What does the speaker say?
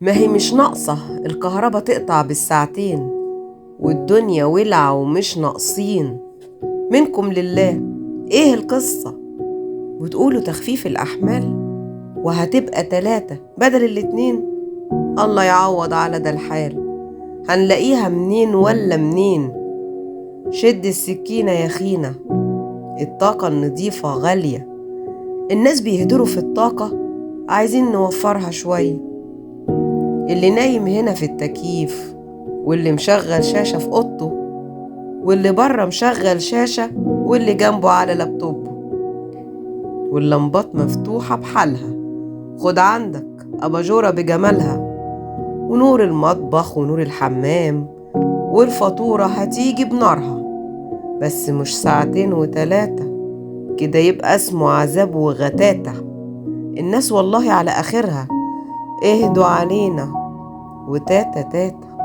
ما هي مش ناقصة الكهرباء تقطع بالساعتين، والدنيا ولعة ومش ناقصين. منكم لله، ايه القصة؟ وتقولوا تخفيف الأحمال وهتبقى 3 بدل ال2. الله يعوض على ده الحال، هنلاقيها منين ولا منين؟ شد السكينة يا خينا، الطاقة النضيفة غالية. الناس بيهدروا في الطاقة، عايزين نوفرها شوية. اللي نايم هنا في التكييف، واللي مشغل شاشة في أوضته، واللي بره مشغل شاشة، واللي جنبه على لابتوبه، واللمبات مفتوحة بحالها. خد عندك أباجورة بجمالها، ونور المطبخ ونور الحمام، والفاتورة هتيجي بنارها. بس مش 2 و3 كده، يبقى اسمه عذاب وغتاتة. الناس والله على آخرها، اهدوا علينا وتاتا تاتا.